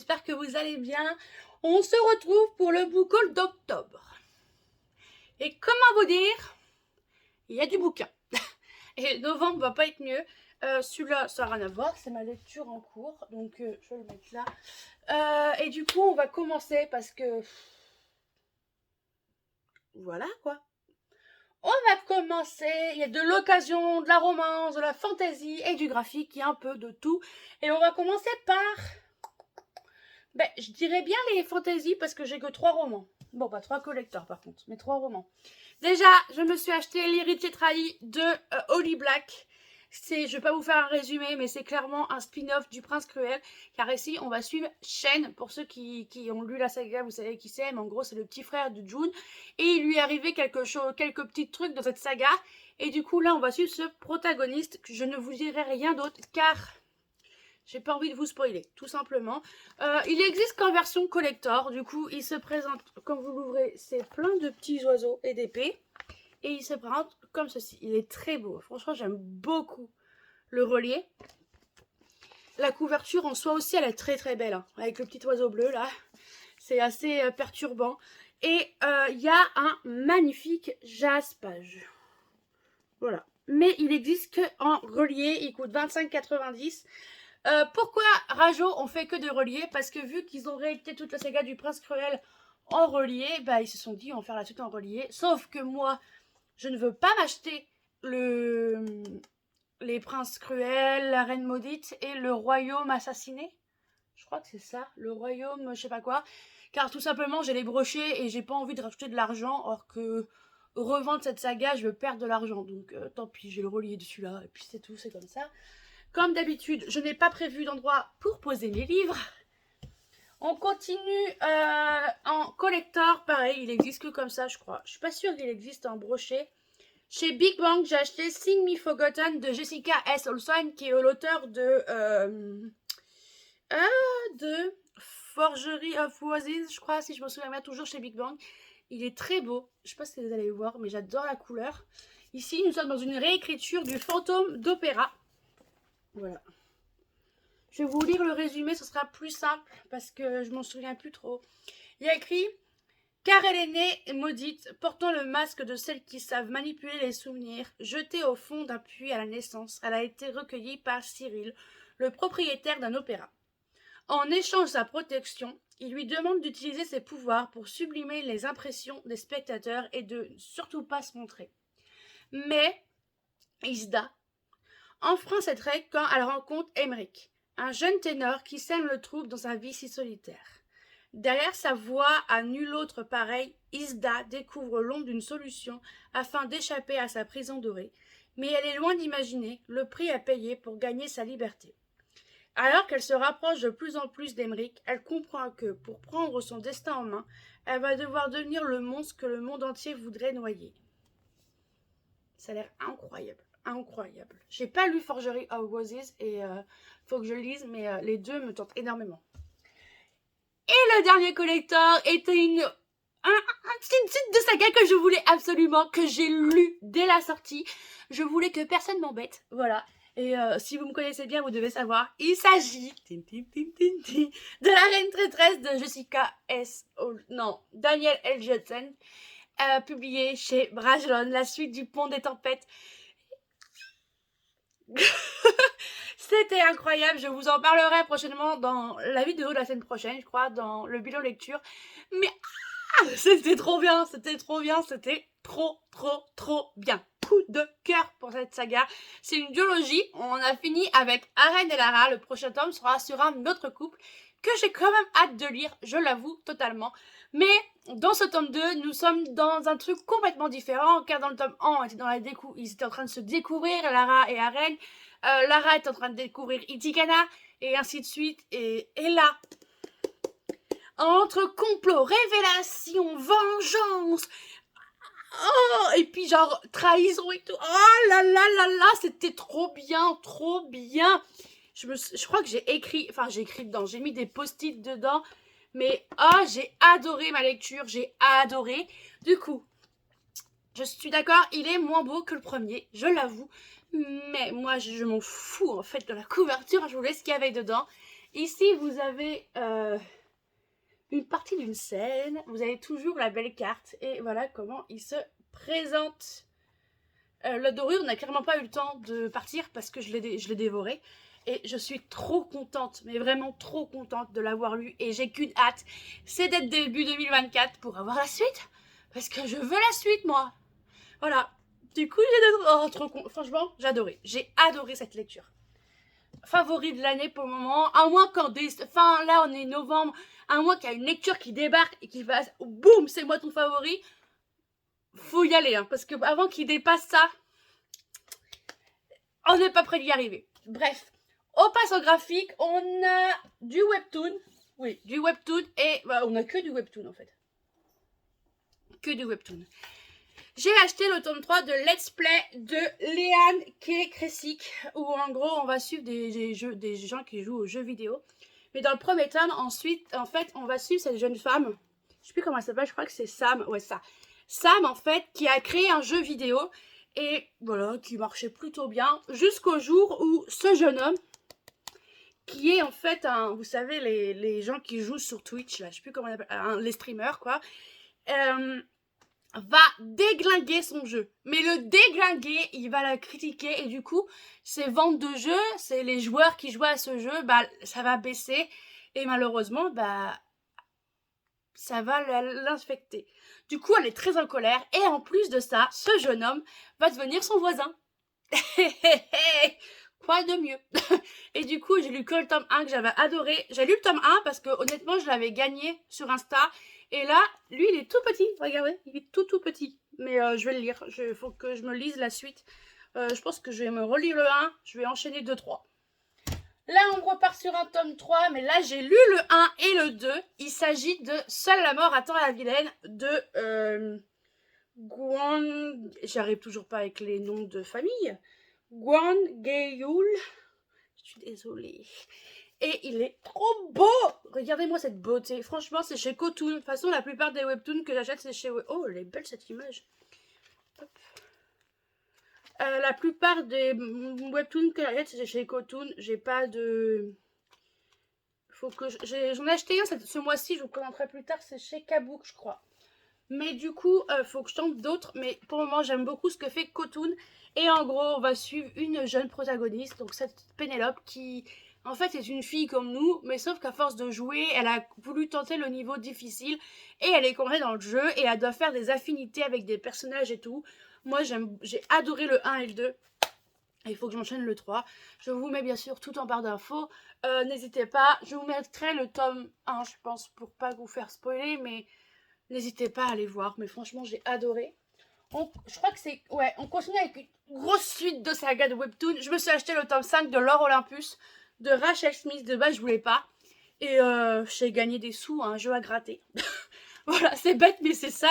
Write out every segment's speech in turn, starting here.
j'espère que vous allez bien. On se retrouve pour le book haul d'octobre. Et comment vous dire, il y a du bouquin. Et novembre va pas être mieux. Celui-là, ça n'a rien à voir, c'est ma lecture en cours, donc je vais le mettre là. Et du coup, on va commencer parce que... Voilà quoi. On va commencer, il y a de l'occasion, de la romance, de la fantaisie et du graphique, il y a un peu de tout. Et on va commencer par... je dirais bien les fantaisies parce que j'ai que 3 romans. Bon, pas 3 collecteurs par contre, mais 3 romans. Déjà, je me suis acheté l'Héritier trahi de Holly Black. Je vais pas vous faire un résumé, mais c'est clairement un spin-off du Prince Cruel. Car ici, on va suivre Shen. Pour ceux qui ont lu la saga, vous savez qui c'est. Mais en gros, c'est le petit frère de June. Et il lui est arrivé quelques petits trucs dans cette saga. Et du coup, là, on va suivre ce protagoniste. Je ne vous dirai rien d'autre, car... j'ai pas envie de vous spoiler, tout simplement. Il existe qu'en version collector. Du coup, il se présente, quand vous l'ouvrez, c'est plein de petits oiseaux et d'épées. Et il se présente comme ceci. Il est très beau. Franchement, j'aime beaucoup le relier. La couverture en soi aussi, elle est très très belle. Hein, avec le petit oiseau bleu, là. C'est assez perturbant. Et il y a un magnifique jaspage. Voilà. Mais il existe qu'en relié. Il coûte 25,90 €. Pourquoi Rajo on fait que de reliés? Parce que vu qu'ils ont réédité toute la saga du Prince Cruel en relié, ils se sont dit on va faire la suite en relié. Sauf que moi, je ne veux pas m'acheter les Princes Cruels, la Reine Maudite et le Royaume Assassiné. Je crois que c'est ça, le Royaume je sais pas quoi. Car tout simplement j'ai les brochés et j'ai pas envie de rajouter de l'argent, or que revendre cette saga je veux perdre de l'argent. Donc tant pis, j'ai le relié dessus là et puis c'est tout, c'est comme ça. Comme d'habitude, je n'ai pas prévu d'endroit pour poser mes livres. On continue en collector, pareil, il existe que comme ça, je crois. Je suis pas sûre qu'il existe en brochet. Chez Big Bang, j'ai acheté Sing Me Forgotten de Jessica S. Olson, qui est l'auteur de Forgery of Roses, je crois, si je me souviens bien, toujours chez Big Bang. Il est très beau. Je sais pas si vous allez le voir, mais j'adore la couleur. Ici, nous sommes dans une réécriture du Fantôme d'Opéra. Voilà. Je vais vous lire le résumé, ce sera plus simple parce que je m'en souviens plus trop. Il y a écrit « Car elle est née maudite, portant le masque de celles qui savent manipuler les souvenirs, jetée au fond d'un puits à la naissance, elle a été recueillie par Cyril, le propriétaire d'un opéra. En échange de sa protection, il lui demande d'utiliser ses pouvoirs pour sublimer les impressions des spectateurs et de surtout pas se montrer. Mais Isda enfreint cette règle quand elle rencontre Emmerich, un jeune ténor qui sème le trouble dans sa vie si solitaire. Derrière sa voix à nul autre pareil, Isda découvre l'ombre d'une solution afin d'échapper à sa prison dorée, mais elle est loin d'imaginer le prix à payer pour gagner sa liberté. Alors qu'elle se rapproche de plus en plus d'Emmerich, elle comprend que, pour prendre son destin en main, elle va devoir devenir le monstre que le monde entier voudrait noyer. Ça a l'air incroyable. Incroyable. J'ai pas lu Forgery of Roses et faut que je le lise, mais les deux me tentent énormément. Et le dernier collector était un titre de saga que je voulais absolument, que j'ai lu dès la sortie. Je voulais que personne m'embête, voilà. Et si vous me connaissez bien, vous devez savoir, il s'agit de la Reine Traîtresse de Jessica S. Danielle L. Judson, publié chez Brajlon, la suite du Pont des Tempêtes. C'était incroyable, je vous en parlerai prochainement dans la vidéo de la semaine prochaine, je crois, dans le bilan lecture. Mais c'était trop bien, c'était trop bien. Coup de cœur pour cette saga. C'est une duologie, on a fini avec Aren et Lara, le prochain tome sera sur un autre couple que j'ai quand même hâte de lire, je l'avoue totalement. Mais dans ce tome 2, nous sommes dans un truc complètement différent, car dans le tome 1, ils étaient en train de se découvrir, Lara et Aren. Lara est en train de découvrir Itikana, et ainsi de suite. Et là, entre complot, révélation, vengeance, oh, et puis genre trahison et tout, oh là là là là, c'était trop bien, trop bien. Je crois que j'ai écrit dedans, j'ai mis des post-it dedans, mais j'ai adoré ma lecture, j'ai adoré. Du coup, je suis d'accord, il est moins beau que le premier, je l'avoue, mais moi je m'en fous en fait de la couverture, je vous laisse ce qu'il y avait dedans. Ici, vous avez une partie d'une scène. Vous avez toujours la belle carte. Et voilà comment il se présente. La dorure, on n'a clairement pas eu le temps de partir parce que je l'ai dévoré. Et je suis trop contente, mais vraiment trop contente de l'avoir lu. Et j'ai qu'une hâte, c'est d'être début 2024 pour avoir la suite. Parce que je veux la suite, moi. Voilà. Du coup, franchement, j'ai adoré. J'ai adoré cette lecture. Favori de l'année pour le moment. À moins quand enfin, là, on est novembre. À moins qu'il y ait une lecture qui débarque et qui fasse boum, c'est moi ton favori. Faut y aller, hein, parce que avant qu'il dépasse ça, on n'est pas prêt d'y arriver. Bref, on passe au graphique. On a du webtoon. Oui, du webtoon. Et bah, on a que du webtoon en fait. Que du webtoon. J'ai acheté le tome 3 de Let's Play de Léane K. Kressik, où en gros on va suivre des gens qui jouent aux jeux vidéo. Mais dans le premier tome, ensuite, en fait, on va suivre cette jeune femme. Je sais plus comment elle s'appelle, je crois que c'est Sam. Ouais, ça. Sam, en fait, qui a créé un jeu vidéo. Et voilà, qui marchait plutôt bien. Jusqu'au jour où ce jeune homme, qui est en fait un, vous savez, les gens qui jouent sur Twitch, là, je sais plus comment on appelle, les streamers, quoi, va déglinguer son jeu. Mais le déglinguer, il va la critiquer et du coup, ses ventes de jeux, c'est les joueurs qui jouent à ce jeu, bah ça va baisser et malheureusement, bah ça va l'infecter. Du coup, elle est très en colère et en plus de ça, ce jeune homme va devenir son voisin. Quoi de mieux? Et du coup, j'ai lu que le tome 1 que j'avais adoré. J'ai lu le tome 1 parce que honnêtement, je l'avais gagné sur Insta. Et là, lui, il est tout petit. Regardez, il est tout petit. Mais je vais le lire. Il faut que je me lise la suite. Je pense que je vais me relire le 1. Je vais enchaîner 2-3. Là, on repart sur un tome 3. Mais là, j'ai lu le 1 et le 2. Il s'agit de Seule la mort attend la vilaine de Guan... J'arrive toujours pas avec les noms de famille. Guan Gayul. Je suis désolée. Et il est trop beau. Regardez-moi cette beauté. Franchement, c'est chez Cotoon. De toute façon, la plupart des webtoons que j'achète, c'est chez... Oh, elle est belle cette image. Hop. La plupart des webtoons que j'achète, c'est chez Cotoon. J'ai pas de... Faut que j'en ai acheté un ce mois-ci, je vous présenterai plus tard. C'est chez Kabook, je crois. Mais du coup, faut que je tente d'autres. Mais pour le moment, j'aime beaucoup ce que fait Cotoon. Et en gros, on va suivre une jeune protagoniste. Donc cette Pénélope qui... En fait, c'est une fille comme nous, mais sauf qu'à force de jouer, elle a voulu tenter le niveau difficile et elle est coincée dans le jeu et elle doit faire des affinités avec des personnages et tout. Moi, j'ai adoré le 1 et le 2. Il faut que je m'enchaîne le 3. Je vous mets bien sûr tout en barre d'infos. N'hésitez pas, je vous mettrai le tome 1, je pense, pour pas vous faire spoiler, mais n'hésitez pas à aller voir. Mais franchement, j'ai adoré. Je crois que c'est... Ouais, on continue avec une grosse suite de saga de webtoon. Je me suis acheté le tome 5 de L'Or Olympus de Rachel Smith. De base, je voulais pas. Et j'ai gagné des sous à un jeu à gratter. Voilà, c'est bête, mais c'est ça.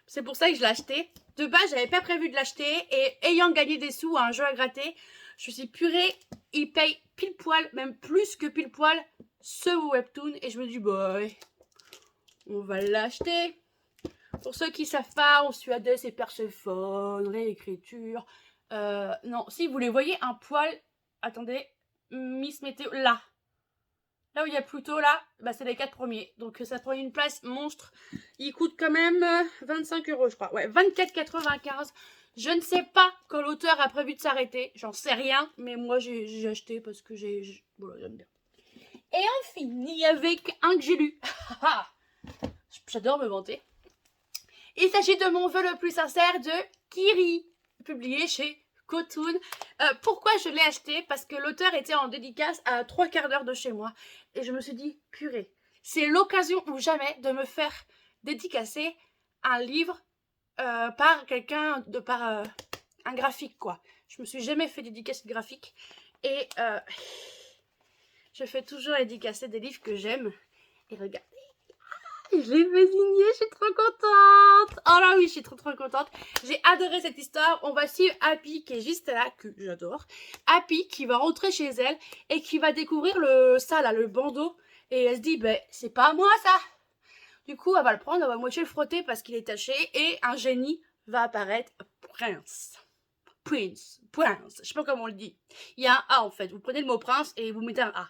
C'est pour ça que je l'ai acheté. De base, j'avais pas prévu de l'acheter. Et ayant gagné des sous à un jeu à gratter, je me suis dit, purée, il paye pile poil, même plus que pile poil, ce webtoon. Et je me dis, bah ouais, on va l'acheter. Pour ceux qui savent pas, en suédois, c'est Perséphone, réécriture. Non, si vous les voyez, un poil... Attendez, Miss Météo, là. Là où il y a Pluto, là, bah, c'est les 4 premiers. Donc ça prend une place monstre. Il coûte quand même 25 €, je crois. Ouais, 24,95 €. Je ne sais pas quand l'auteur a prévu de s'arrêter. J'en sais rien. Mais moi, j'ai acheté parce que voilà, j'aime bien. Et on finit avec un que j'ai lu. J'adore me vanter. Il s'agit de Mon vœu le plus sincère de Kiri, publié chez Cotoon. Pourquoi je l'ai acheté? Parce que l'auteur était en dédicace à 3/4 d'heure de chez moi. Et je me suis dit, purée, c'est l'occasion ou jamais de me faire dédicacer un livre par quelqu'un, par un graphique, quoi. Je me suis jamais fait dédicacer de graphique. Et je fais toujours dédicacer des livres que j'aime. Et regardez. Je l'ai fait signer, je suis trop contente. Oh là oui, je suis trop contente. J'ai adoré cette histoire. On va suivre Happy qui est juste là, que j'adore. Happy qui va rentrer chez elle et qui va découvrir le bandeau. Et elle se dit, ben c'est pas à moi ça. Du coup, elle va le prendre, elle va moitié le frotter parce qu'il est taché. Et un génie va apparaître. Prince. Je sais pas comment on le dit. Il y a un A en fait. Vous prenez le mot prince et vous mettez un A.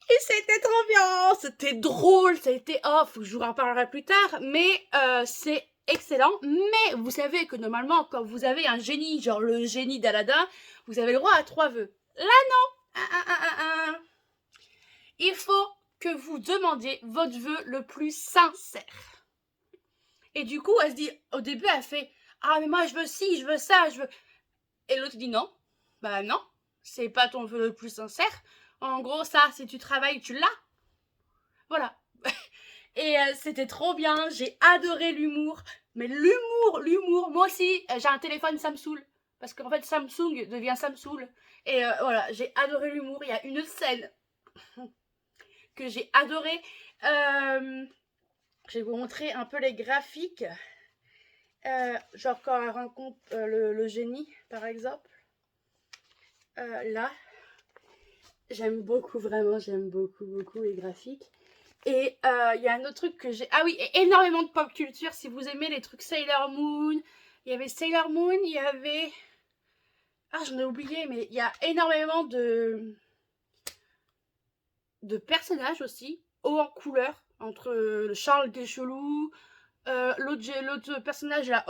Et c'était trop bien, c'était drôle, ça a été off, je vous en parlerai plus tard, mais c'est excellent. Mais vous savez que normalement, quand vous avez un génie, genre le génie d'Aladin, vous avez le droit à 3 vœux. Là, non. Il faut que vous demandiez votre vœu le plus sincère. Et du coup, elle se dit, au début, elle fait, ah, mais moi, je veux ci, je veux ça, je veux... Et l'autre dit non. Bah non, c'est pas ton vœu le plus sincère. En gros, ça, si tu travailles, tu l'as. Voilà. Et c'était trop bien, j'ai adoré l'humour. Mais l'humour, moi aussi, j'ai un téléphone Samsung. Parce qu'en fait, Samsung devient Samsung. Et voilà, j'ai adoré l'humour. Il y a une scène que j'ai adorée. Je vais vous montrer un peu les graphiques. Genre quand elle rencontre le génie, par exemple. Là, j'aime beaucoup, vraiment, j'aime beaucoup les graphiques. Et il y a un autre truc que j'ai... Ah oui, et énormément de pop culture, si vous aimez les trucs Sailor Moon. Il y avait Sailor Moon, il y avait... Ah, j'en ai oublié, mais il y a énormément de personnages aussi, hauts en couleur, entre Charles Guéchelou, l'autre personnage, là,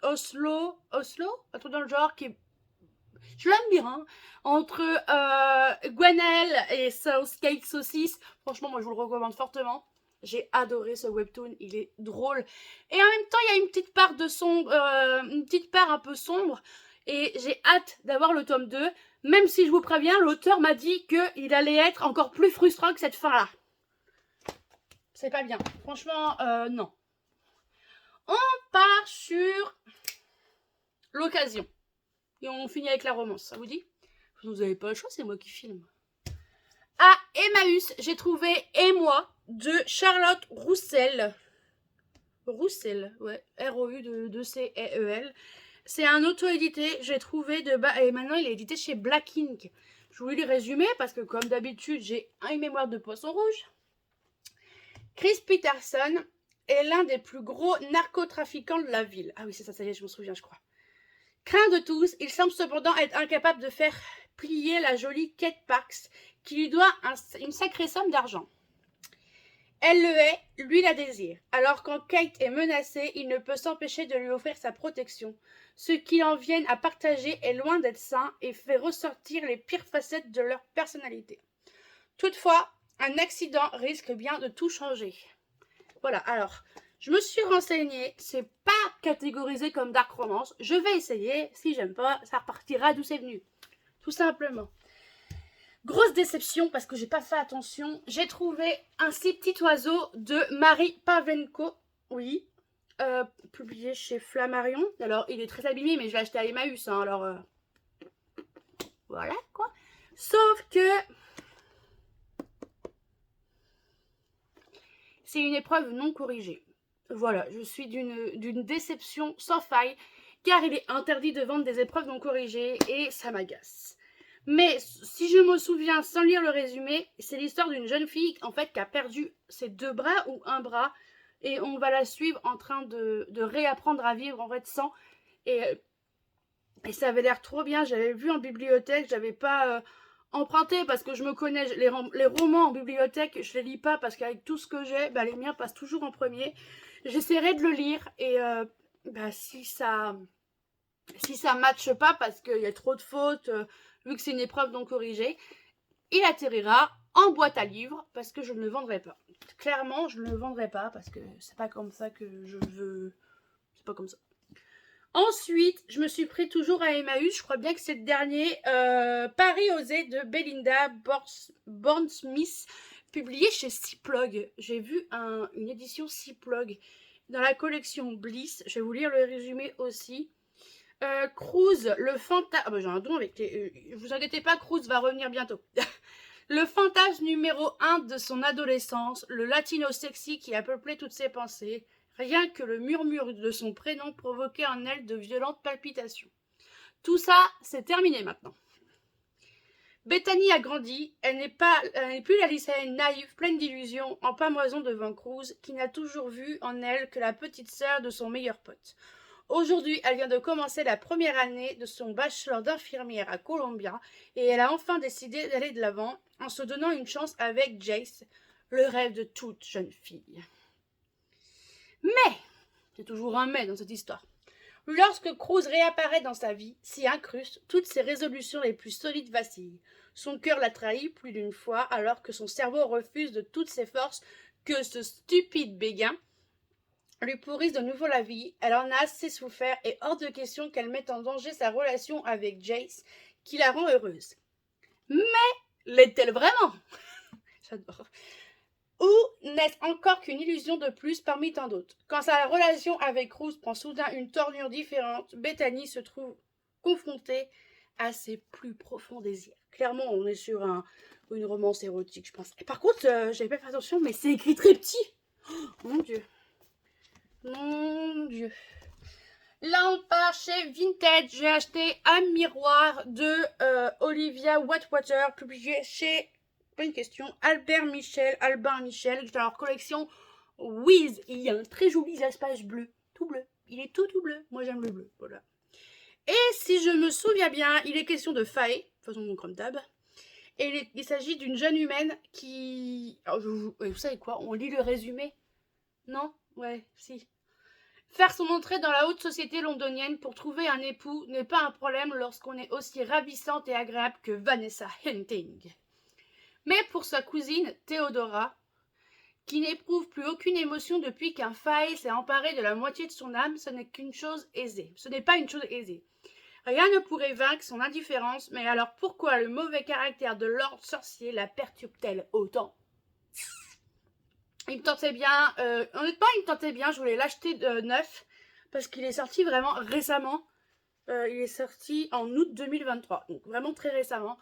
Oslo, un truc dans le genre, qui est... Je l'aime bien, hein. Entre Gwenelle et Skate Saucisse, franchement, moi, je vous le recommande fortement. J'ai adoré ce webtoon, il est drôle. Et en même temps, il y a une petite part de sombre, une petite part un peu sombre. Et j'ai hâte d'avoir le tome 2. Même si je vous préviens, l'auteur m'a dit qu'il allait être encore plus frustrant que cette fin-là. C'est pas bien. Franchement, non. On part sur l'occasion. Et on finit avec la romance, ça vous dit? Vous n'avez pas le choix, c'est moi qui filme. À Emmaüs, j'ai trouvé Et moi de Charlotte Roussel. Roussel, ouais, R-O-U-2-C-E-E-L. C'est un auto-édité, j'ai trouvé de bas, et maintenant il est édité chez Black Ink. Je voulais le résumer parce que comme d'habitude, j'ai une mémoire de poisson rouge. Chris Peterson est l'un des plus gros narcotrafiquants de la ville. Ah oui, c'est ça, ça y est, je m'en souviens, je crois. Craint de tous, il semble cependant être incapable de faire plier la jolie Kate Parks, qui lui doit une sacrée somme d'argent. Elle le hait, lui la désire. Alors quand Kate est menacée, il ne peut s'empêcher de lui offrir sa protection. Ce qu'ils en viennent à partager est loin d'être sain et fait ressortir les pires facettes de leur personnalité. Toutefois, un accident risque bien de tout changer. Voilà, alors, je me suis renseignée, c'est pas catégorisé comme dark romance. Je vais essayer, si j'aime pas, ça repartira d'où c'est venu. Tout simplement. Grosse déception parce que j'ai pas fait attention. J'ai trouvé un si petit oiseau de Marie Pavlenko, oui, publié chez Flammarion. Alors, il est très abîmé, mais je l'ai acheté à Emmaüs, hein, alors voilà quoi. Sauf que c'est une épreuve non corrigée. Voilà, je suis d'une déception sans faille, car il est interdit de vendre des épreuves non corrigées et ça m'agace. Mais si je me souviens, sans lire le résumé, c'est l'histoire d'une jeune fille en fait qui a perdu ses 2 bras ou un bras et on va la suivre en train de réapprendre à vivre en fait sans. Et ça avait l'air trop bien, j'avais vu en bibliothèque, j'avais pas emprunté parce que je me connais, les romans en bibliothèque, je les lis pas parce qu'avec tout ce que j'ai, bah, les miens passent toujours en premier. J'essaierai de le lire et bah, si ça matche pas parce qu'il y a trop de fautes, vu que c'est une épreuve non corrigée, il atterrira en boîte à livres parce que je ne le vendrai pas. Clairement, je ne le vendrai pas parce que c'est pas comme ça que je veux. C'est pas comme ça. Ensuite, je me suis pris toujours à Emmaüs. Je crois bien que c'est le dernier. Paris osé de Belinda Bourne-Smith, publié chez Ciplog. J'ai vu une édition Ciplog dans la collection Bliss. Je vais vous lire le résumé aussi. Cruz, le fantasme... Ah bah j'ai un don avec les... vous inquiétez pas, Cruz va revenir bientôt. Le fantasme numéro 1 de son adolescence, le latino sexy qui a peuplé toutes ses pensées, rien que le murmure de son prénom provoquait en elle de violentes palpitations. Tout ça, c'est terminé maintenant. Bethany a grandi, elle n'est plus la lycéenne naïve, pleine d'illusions, en pamoison devant Cruz, qui n'a toujours vu en elle que la petite sœur de son meilleur pote. Aujourd'hui, elle vient de commencer la première année de son bachelor d'infirmière à Columbia et elle a enfin décidé d'aller de l'avant en se donnant une chance avec Jace, le rêve de toute jeune fille. Mais, c'est toujours un mais dans cette histoire, lorsque Cruz réapparaît dans sa vie, s'y incruste, toutes ses résolutions les plus solides vacillent. Son cœur l'a trahi plus d'une fois alors que son cerveau refuse de toutes ses forces que ce stupide béguin lui pourrisse de nouveau la vie. Elle en a assez souffert et hors de question qu'elle mette en danger sa relation avec Jace qui la rend heureuse. Mais l'est-elle vraiment? J'adore. Ou n'est-ce encore qu'une illusion de plus parmi tant d'autres? Quand sa relation avec Cruz prend soudain une tournure différente, Bethany se trouve confrontée à ses plus profonds désirs. Clairement, on est sur une romance érotique, je pense. Et par contre, j'avais pas fait attention, mais c'est écrit très petit. Oh, mon Dieu. Mon Dieu. Là, on part chez Vinted. J'ai acheté un miroir de Olivia Watwater, publié chez... Pas une question. Albin Michel, dans leur collection Wiz. Il y a un très joli espace bleu, tout bleu. Il est tout bleu. Moi j'aime le bleu, voilà. Et si je me souviens bien, il est question de Faye, façon comme d'hab. Et il s'agit d'une jeune humaine qui... Alors, vous savez quoi? On lit le résumé? Non? Ouais, si. Faire son entrée dans la haute société londonienne pour trouver un époux n'est pas un problème lorsqu'on est aussi ravissante et agréable que Vanessa Hunting. Mais pour sa cousine Théodora, qui n'éprouve plus aucune émotion depuis qu'un Faye s'est emparé de la moitié de son âme, ce n'est qu'une chose aisée. Ce n'est pas une chose aisée. Rien ne pourrait vaincre son indifférence, mais alors pourquoi le mauvais caractère de Lord Sorcier la perturbe-t-elle autant? Il me tentait bien, honnêtement il me tentait bien, je voulais l'acheter neuf, parce qu'il est sorti vraiment récemment. Il est sorti en août 2023, donc vraiment très récemment.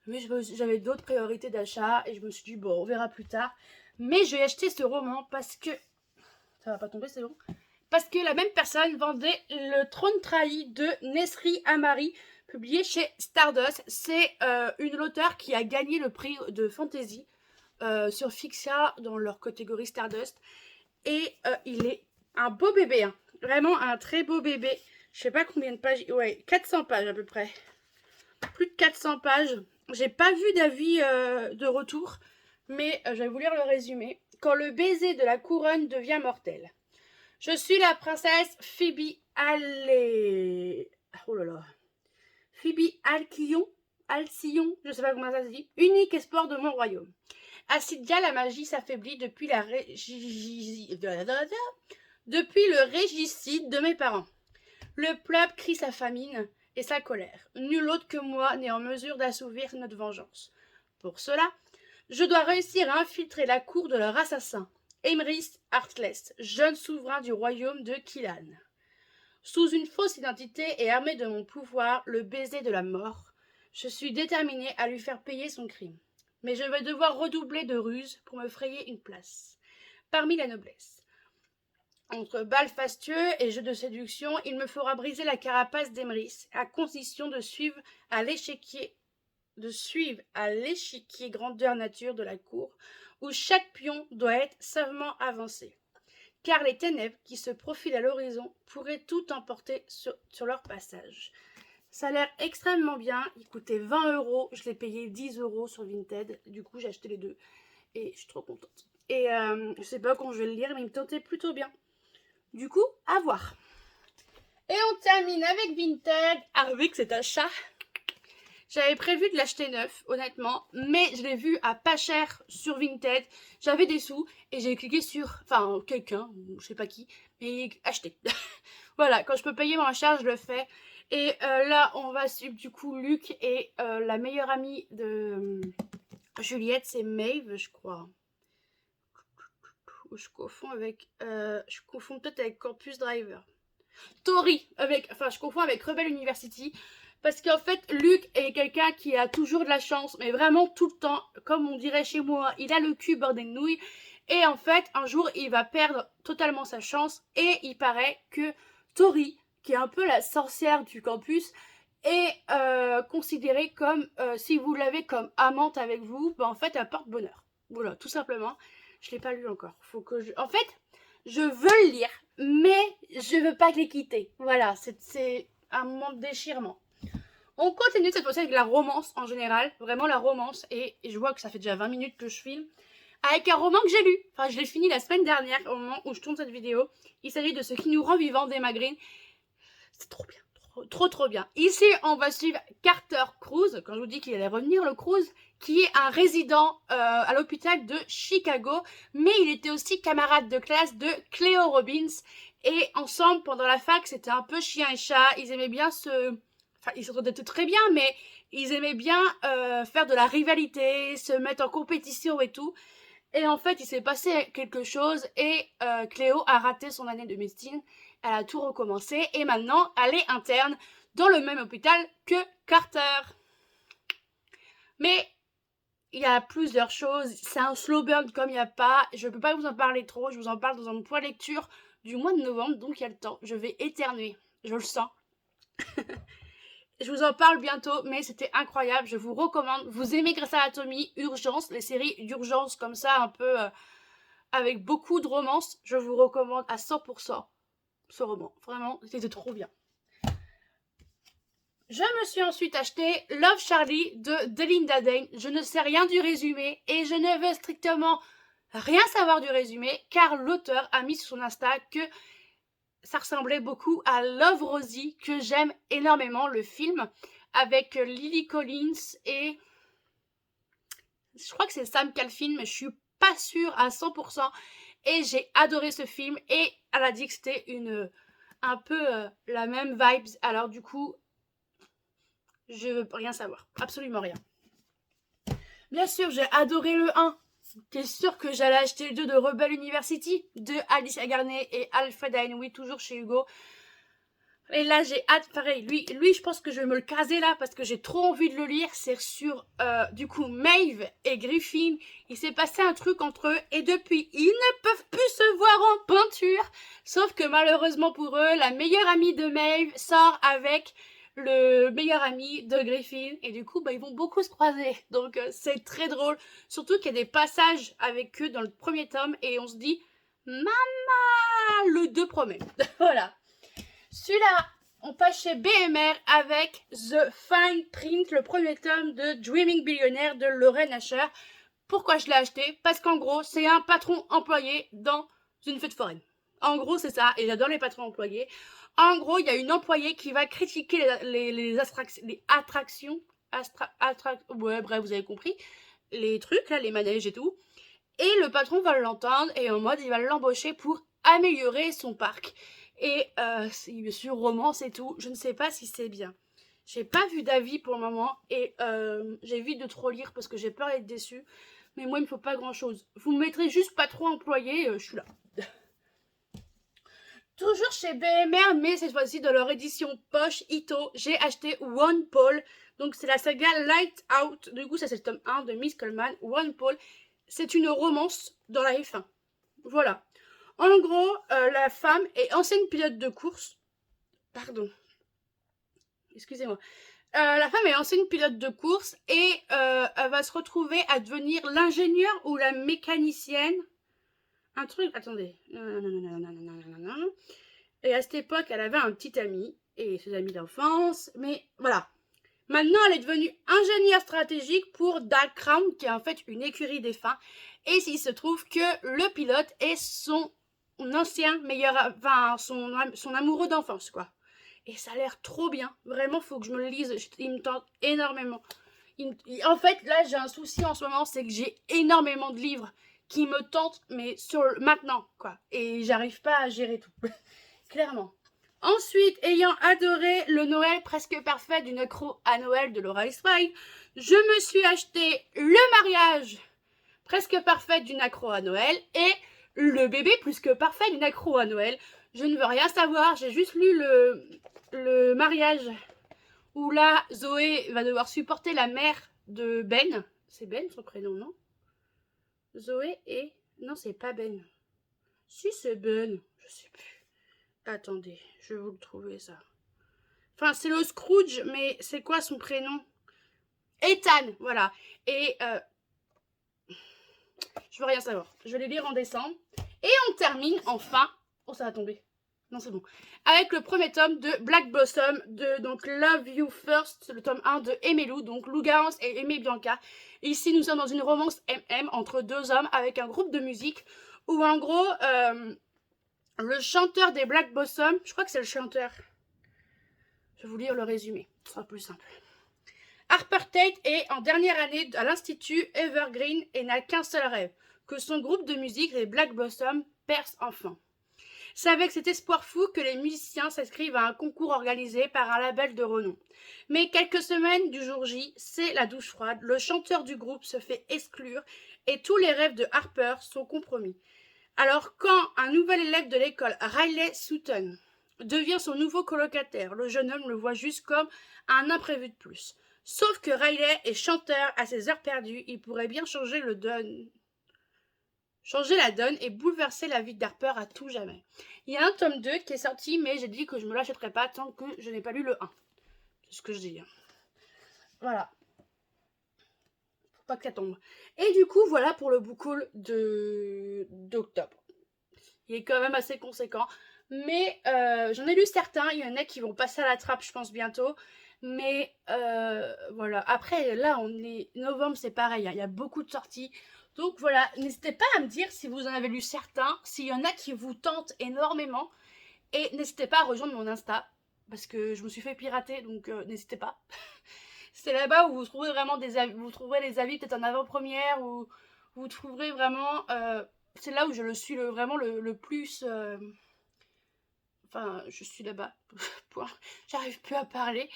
Mais j'avais d'autres priorités d'achat et je me suis dit, bon, on verra plus tard. Mais je vais acheter ce roman parce que... Ça va pas tomber, c'est bon. Parce que la même personne vendait Le Trône trahi de Nesri Amari, publié chez Stardust. C'est une auteure qui a gagné le prix de fantasy sur Fixia dans leur catégorie Stardust. Et il est un beau bébé, hein. Vraiment un très beau bébé. Je sais pas combien de pages... Ouais, 400 pages à peu près. Plus de 400 pages. J'ai pas vu d'avis de retour, mais je vais vous lire le résumé. Quand le baiser de la couronne devient mortel. Je suis la princesse Phoebe Oh là là. Phoebe Alcyon, je sais pas comment ça se dit. Unique espoir de mon royaume. À Sidia, la magie s'affaiblit depuis depuis le régicide de mes parents. Le peuple crie sa famine et sa colère. Nul autre que moi n'est en mesure d'assouvir notre vengeance. Pour cela, je dois réussir à infiltrer la cour de leur assassin, Emrys Heartless, jeune souverain du royaume de Killan. Sous une fausse identité et armé de mon pouvoir, le baiser de la mort, je suis déterminée à lui faire payer son crime. Mais je vais devoir redoubler de ruse pour me frayer une place parmi la noblesse. Entre bal fastueux et jeux de séduction, il me fera briser la carapace d'Emrys, à condition de suivre à l'échiquier grandeur nature de la cour, où chaque pion doit être savamment avancé. Car les ténèbres qui se profilent à l'horizon pourraient tout emporter sur leur passage. Ça a l'air extrêmement bien, il coûtait 20 €, je l'ai payé 10 € sur Vinted, du coup j'ai acheté les deux, et je suis trop contente. Et je sais pas quand je vais le lire, mais il me tentait plutôt bien. Du coup, à voir. Et on termine avec Vinted, avec cet achat. J'avais prévu de l'acheter neuf, honnêtement, mais je l'ai vu à pas cher sur Vinted. J'avais des sous et j'ai cliqué sur, enfin, quelqu'un, je sais pas qui, mais acheter. Voilà, quand je peux payer moins cher, je le fais. Et là, on va suivre du coup Luc et la meilleure amie de Juliette, c'est Maeve, je crois. Je confonds avec... je confonds peut-être avec Campus Driver. Tori, je confonds avec Rebel University. Parce qu'en fait, Luc est quelqu'un qui a toujours de la chance, mais vraiment tout le temps. Comme on dirait chez moi, il a le cul bordé de nouilles. Et en fait, un jour, il va perdre totalement sa chance. Et il paraît que Tori, qui est un peu la sorcière du campus, est considérée comme, si vous l'avez comme amante avec vous, ben en fait, elle porte bonheur. Voilà, tout simplement. Je ne l'ai pas lu encore. En fait, Je veux le lire, mais je veux pas les quitter. Voilà, c'est un moment de déchirement. On continue cette fois-ci avec la romance en général, vraiment la romance, et je vois que ça fait déjà 20 minutes que je filme, avec un roman que j'ai lu. Enfin, je l'ai fini la semaine dernière, au moment où je tourne cette vidéo. Il s'agit de Ce qui nous rend vivants d'Emma Green. C'est trop bien, trop bien. Ici, on va suivre Carter Cruz, quand je vous dis qu'il allait revenir, le Cruz, qui est un résident à l'hôpital de Chicago, mais il était aussi camarade de classe de Cleo Robbins, et ensemble, pendant la fac, c'était un peu chien et chat. Ils aimaient bien Enfin, ils s'entendaient très bien, mais ils aimaient bien faire de la rivalité, se mettre en compétition et tout. Et en fait, il s'est passé quelque chose et Cléo a raté son année de médecine. Elle a tout recommencé et maintenant, elle est interne dans le même hôpital que Carter. Mais il y a plusieurs choses. C'est un slow burn comme il n'y a pas. Je ne peux pas vous en parler trop. Je vous en parle dans un point lecture du mois de novembre, donc il y a le temps. Je vais éternuer. Je le sens. Je vous en parle bientôt, mais c'était incroyable. Je vous recommande. Vous aimez Grey's Anatomy, Urgence, les séries d'urgence comme ça, un peu avec beaucoup de romance. Je vous recommande à 100% ce roman. Vraiment, c'était trop bien. Je me suis ensuite acheté Love Charlie de Delinda Dane. Je ne sais rien du résumé et je ne veux strictement rien savoir du résumé car l'auteur a mis sur son Insta que ça ressemblait beaucoup à Love Rosie, que j'aime énormément, le film, avec Lily Collins et je crois que c'est Sam Calvin, mais je suis pas sûre à 100%. Et j'ai adoré ce film et elle a dit que c'était un peu la même vibes. Alors du coup, je veux rien savoir, absolument rien. Bien sûr, j'ai adoré le 1. T'es sûr que j'allais acheter le 2 de Rebel University de Alicia Garnett et Alfred Henry, toujours chez Hugo. Et là, j'ai hâte, pareil, lui, je pense que je vais me le caser là parce que j'ai trop envie de le lire. C'est sur, du coup, Maeve et Griffin. Il s'est passé un truc entre eux et depuis, ils ne peuvent plus se voir en peinture. Sauf que malheureusement pour eux, la meilleure amie de Maeve sort avec le meilleur ami de Griffin. Et du coup, ils vont beaucoup se croiser. Donc, c'est très drôle. Surtout qu'il y a des passages avec eux dans le premier tome et on se dit, maman, le 2 promet. Voilà. Celui-là, on passe chez BMR avec The Fine Print, le premier tome de Dreaming Billionaire de Lauren Asher. Pourquoi je l'ai acheté? Parce qu'en gros, c'est un patron employé dans une fête foraine. En gros, c'est ça, et j'adore les patrons employés. En gros, il y a une employée qui va critiquer les attractions. Ouais, bref, vous avez compris. Les trucs, là, les manèges et tout. Et le patron va l'entendre et en mode, il va l'embaucher pour améliorer son parc. Et c'est sur romance et tout, je ne sais pas si c'est bien. J'ai pas vu d'avis pour le moment et j'évite de trop lire parce que j'ai peur d'être déçue. Mais moi, il me faut pas grand chose. Vous me mettrez juste pas trop employé, je suis là. Toujours chez BMR, mais cette fois-ci dans leur édition poche Ito, j'ai acheté One Paul. Donc c'est la saga Light Out. Du coup, ça c'est le tome 1 de Miss Coleman. One Paul, c'est une romance dans la F1. Voilà. En gros, la femme est ancienne pilote de course. Pardon. Excusez-moi. La femme est ancienne pilote de course et elle va se retrouver à devenir l'ingénieure ou la mécanicienne. Un truc, attendez. Et à cette époque, elle avait un petit ami et ses amis d'enfance. Mais voilà. Maintenant, elle est devenue ingénieure stratégique pour Dark Crown, qui est en fait une écurie des fins. Et il se trouve que le pilote est son ancien meilleur, enfin son amoureux d'enfance, quoi. Et ça a l'air trop bien. Vraiment, faut que je me le lise. Il me tente énormément. En fait, là, j'ai un souci en ce moment, c'est que j'ai énormément de livres qui me tentent, mais maintenant, quoi. Et j'arrive pas à gérer tout. Clairement. Ensuite, ayant adoré le Noël presque parfait d'une accro à Noël de Laura Israel, je me suis acheté le mariage presque parfait d'une accro à Noël et le bébé plus que parfait d'une accro à Noël. Je ne veux rien savoir, j'ai juste lu le mariage où là, Zoé va devoir supporter la mère de Ben. C'est Ben son prénom, non? Zoé et... Non, c'est pas Ben. Si, c'est Ben. Je sais plus. Attendez, je vais vous le trouver, ça. Enfin, c'est le Scrooge, mais c'est quoi son prénom? Ethan, voilà. Et je veux rien savoir. Je vais les lire en décembre. Et on termine enfin... Oh, ça va tomber. Non, c'est bon. Avec le premier tome de Black Blossom, de donc Love You First, le tome 1 de Aimé Lou, donc Lou Garance et Aimé Bianca. Ici, nous sommes dans une romance MM entre deux hommes avec un groupe de musique où, en gros, le chanteur des Black Blossom, je crois que c'est le chanteur. Je vais vous lire le résumé, ce sera plus simple. Harper Tate est en dernière année à l'Institut Evergreen et n'a qu'un seul rêve, que son groupe de musique, les Black Blossom, perce enfin. C'est avec cet espoir fou que les musiciens s'inscrivent à un concours organisé par un label de renom. Mais quelques semaines du jour J, c'est la douche froide, le chanteur du groupe se fait exclure et tous les rêves de Harper sont compromis. Alors quand un nouvel élève de l'école, Riley Sutton, devient son nouveau colocataire, le jeune homme le voit juste comme un imprévu de plus. Sauf que Riley est chanteur à ses heures perdues, il pourrait bien changer la donne et bouleverser la vie d'Harper à tout jamais. Il y a un tome 2 qui est sorti, mais j'ai dit que je ne me l'achèterai pas tant que je n'ai pas lu le 1. C'est ce que je dis. Voilà. Faut pas que ça tombe. Et du coup, voilà pour le book haul d'octobre. Il est quand même assez conséquent. Mais j'en ai lu certains. Il y en a qui vont passer à la trappe, je pense, bientôt. Mais voilà. Après, là, on est novembre, c'est pareil. Il y a beaucoup de sorties. Donc voilà, n'hésitez pas à me dire si vous en avez lu certains, s'il y en a qui vous tentent énormément. Et n'hésitez pas à rejoindre mon Insta, parce que je me suis fait pirater, donc n'hésitez pas. C'est là-bas où vous trouverez vraiment des avis, vous trouverez les avis peut-être en avant-première, ou vous trouverez vraiment... c'est là où je le suis vraiment le plus... Enfin, je suis là-bas. J'arrive plus à parler.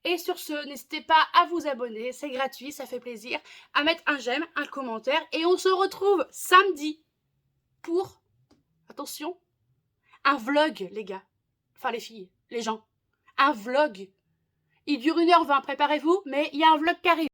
Et sur ce, n'hésitez pas à vous abonner, c'est gratuit, ça fait plaisir, à mettre un j'aime, un commentaire, et on se retrouve samedi pour, attention, un vlog, les gars. Enfin, les filles, les gens. Un vlog. Il dure 1h20, préparez-vous, mais il y a un vlog qui arrive.